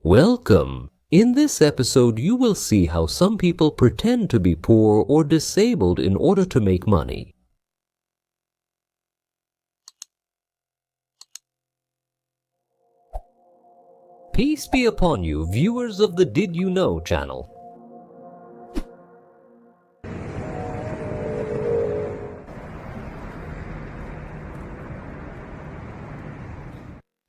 Welcome! In this episode, you will see how some people pretend to be poor or disabled in order to make money. Peace be upon you, viewers of the Did You Know channel.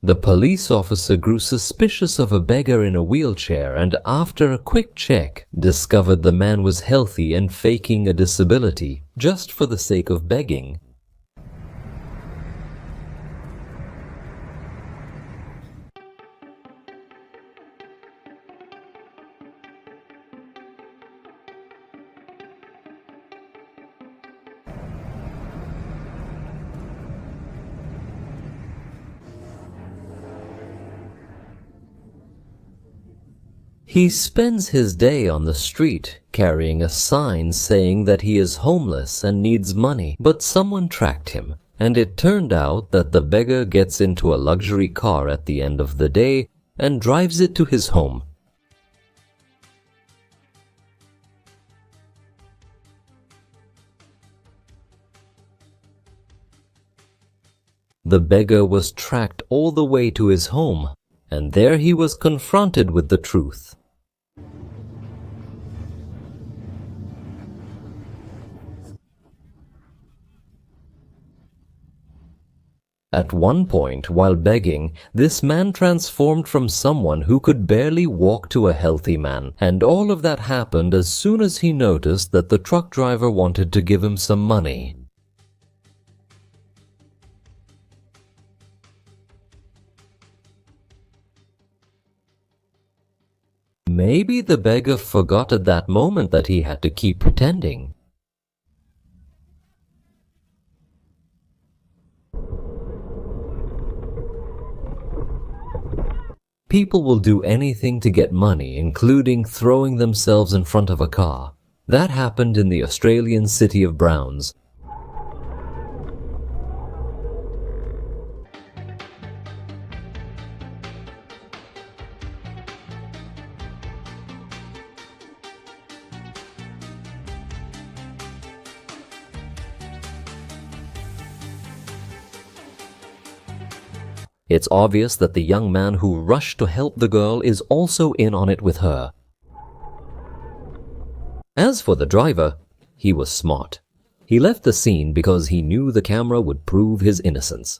The police officer grew suspicious of a beggar in a wheelchair and after a quick check, discovered the man was healthy and faking a disability, just for the sake of begging. He spends his day on the street, carrying a sign saying that he is homeless and needs money, but someone tracked him, and it turned out that the beggar gets into a luxury car at the end of the day and drives it to his home. The beggar was tracked all the way to his home, and there he was confronted with the truth. At one point, while begging, this man transformed from someone who could barely walk to a healthy man, and all of that happened as soon as he noticed that the truck driver wanted to give him some money. Maybe the beggar forgot at that moment that he had to keep pretending. People will do anything to get money, including throwing themselves in front of a car. That happened in the Australian city of Browns. It's obvious that the young man who rushed to help the girl is also in on it with her. As for the driver, he was smart. He left the scene because he knew the camera would prove his innocence.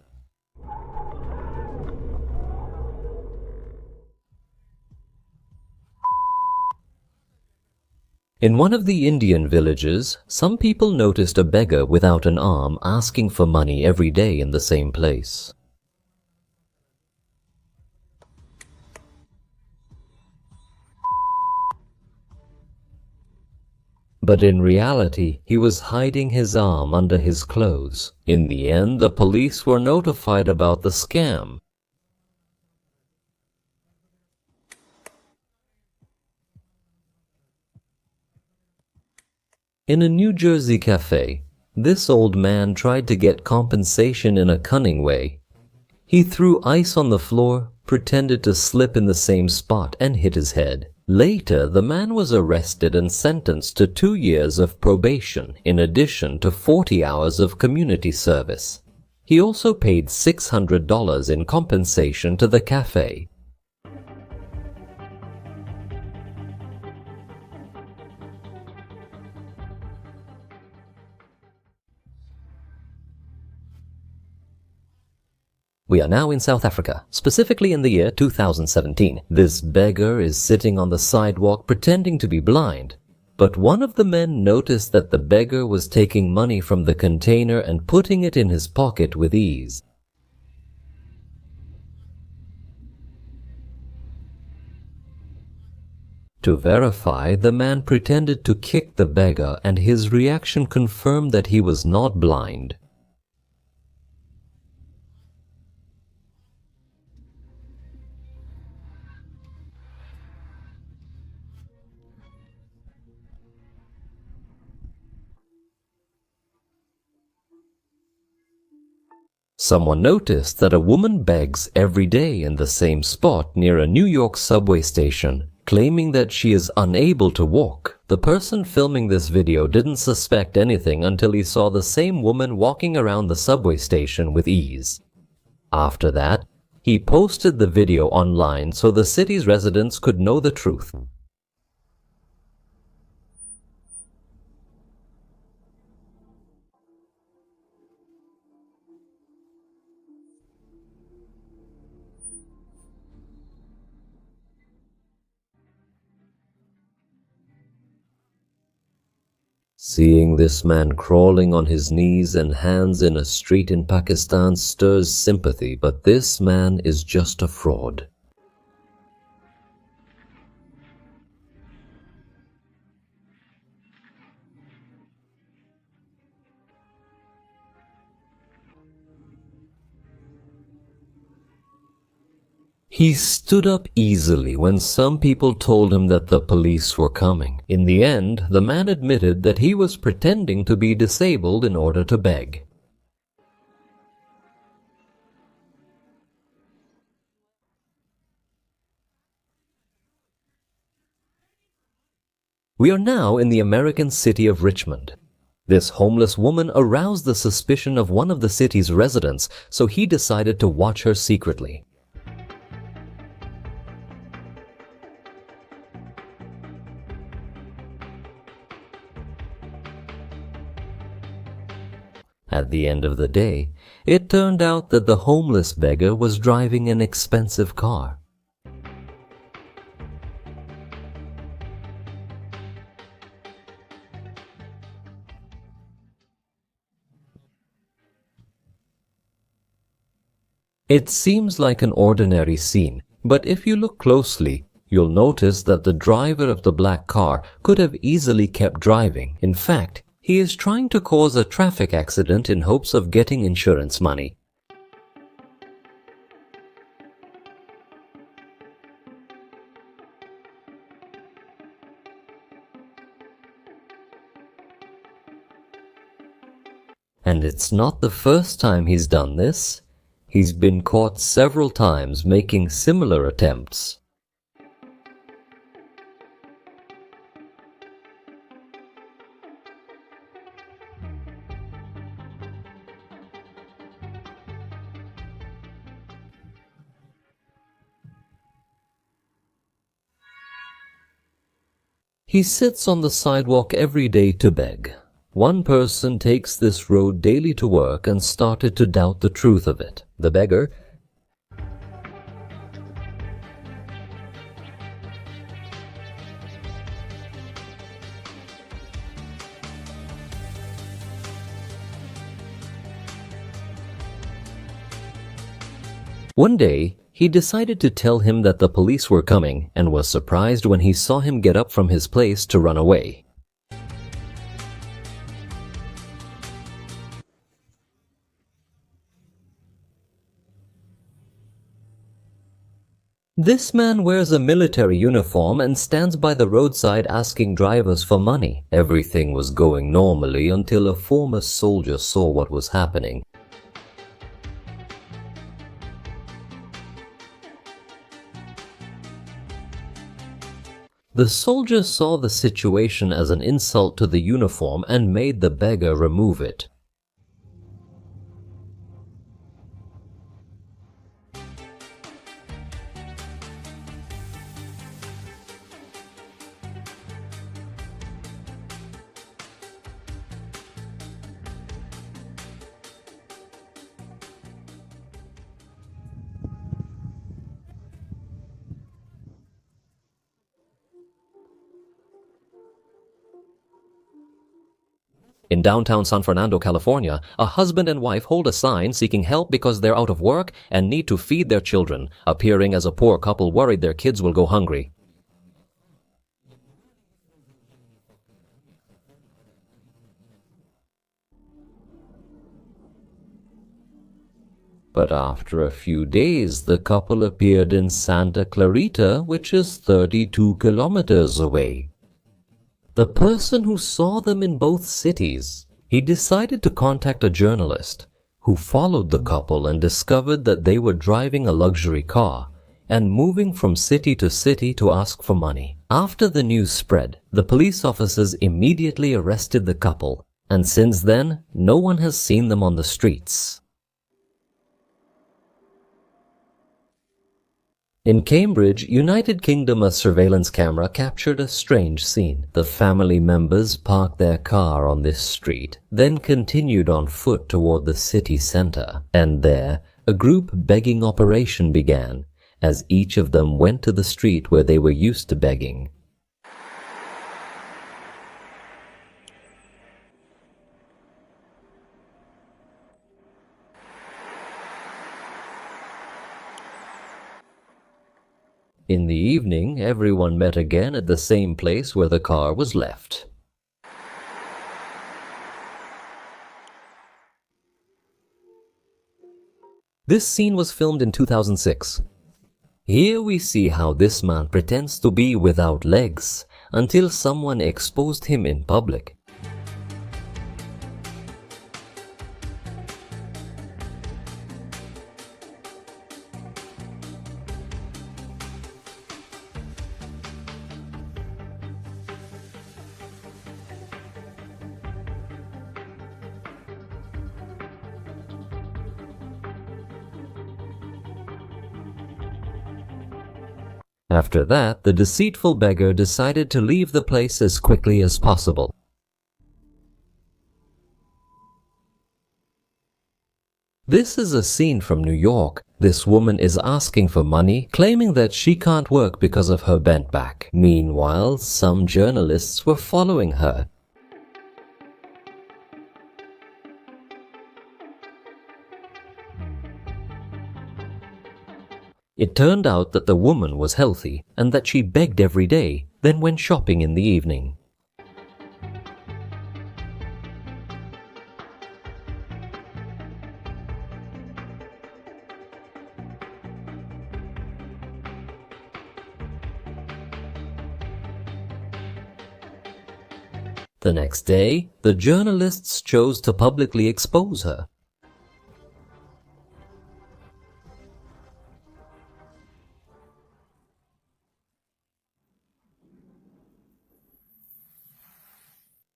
In one of the Indian villages, some people noticed a beggar without an arm asking for money every day in the same place. But in reality, he was hiding his arm under his clothes. In the end, the police were notified about the scam. In a New Jersey cafe, this old man tried to get compensation in a cunning way. He threw ice on the floor, pretended to slip in the same spot, and hit his head. Later, the man was arrested and sentenced to 2 years of probation, in addition to 40 hours of community service. He also paid $600 in compensation to the cafe. We are now in South Africa, specifically in the year 2017. This beggar is sitting on the sidewalk pretending to be blind, but one of the men noticed that the beggar was taking money from the container and putting it in his pocket with ease. To verify, the man pretended to kick the beggar, and his reaction confirmed that he was not blind. Someone noticed that a woman begs every day in the same spot near a New York subway station, claiming that she is unable to walk. The person filming this video didn't suspect anything until he saw the same woman walking around the subway station with ease. After that, he posted the video online so the city's residents could know the truth. Seeing this man crawling on his knees and hands in a street in Pakistan stirs sympathy, but this man is just a fraud. He stood up easily when some people told him that the police were coming. In the end, the man admitted that he was pretending to be disabled in order to beg. We are now in the American city of Richmond. This homeless woman aroused the suspicion of one of the city's residents, so he decided to watch her secretly. At the end of the day, it turned out that the homeless beggar was driving an expensive car. It seems like an ordinary scene, but if you look closely, you'll notice that the driver of the black car could have easily kept driving. In fact, he is trying to cause a traffic accident in hopes of getting insurance money. And it's not the first time he's done this. He's been caught several times making similar attempts. He sits on the sidewalk every day to beg. One person takes this road daily to work and started to doubt the truth of it. The beggar One day, he decided to tell him that the police were coming and was surprised when he saw him get up from his place to run away. This man wears a military uniform and stands by the roadside asking drivers for money. Everything was going normally until a former soldier saw what was happening. The soldier saw the situation as an insult to the uniform and made the beggar remove it. In downtown San Fernando, California, a husband and wife hold a sign seeking help because they're out of work and need to feed their children, appearing as a poor couple worried their kids will go hungry. But after a few days, the couple appeared in Santa Clarita, which is 32 kilometers away. The person who saw them in both cities, he decided to contact a journalist. who followed the couple and discovered that they were driving a luxury car and moving from city to city to ask for money. After the news spread, the police officers immediately arrested the couple, and since then, no one has seen them on the streets. In Cambridge, United Kingdom, a surveillance camera captured a strange scene. The family members parked their car on this street, then continued on foot toward the city center. And there, a group begging operation began, as each of them went to the street where they were used to begging. In the evening, everyone met again at the same place where the car was left. This scene was filmed in 2006. Here we see how this man pretends to be without legs until someone exposed him in public. After that, the deceitful beggar decided to leave the place as quickly as possible. This is a scene from New York. This woman is asking for money, claiming that she can't work because of her bent back. Meanwhile, some journalists were following her. It turned out that the woman was healthy and that she begged every day, then went shopping in the evening. The next day, the journalists chose to publicly expose her.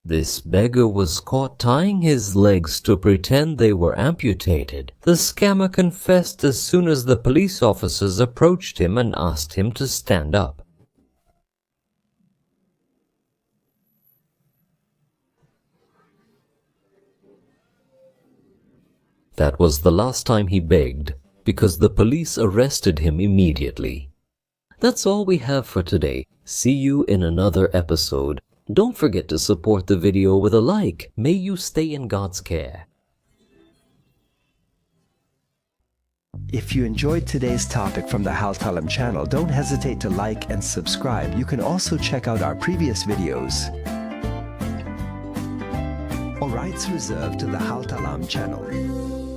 This beggar was caught tying his legs to pretend they were amputated. The scammer confessed as soon as the police officers approached him and asked him to stand up. That was the last time he begged, because the police arrested him immediately. That's all we have for today. See you in another episode. Don't forget to support the video with a like. May you stay in God's care. If you enjoyed today's topic from the Haltalam channel, don't hesitate to like and subscribe. You can also check out our previous videos. All rights reserved to the Haltalam channel.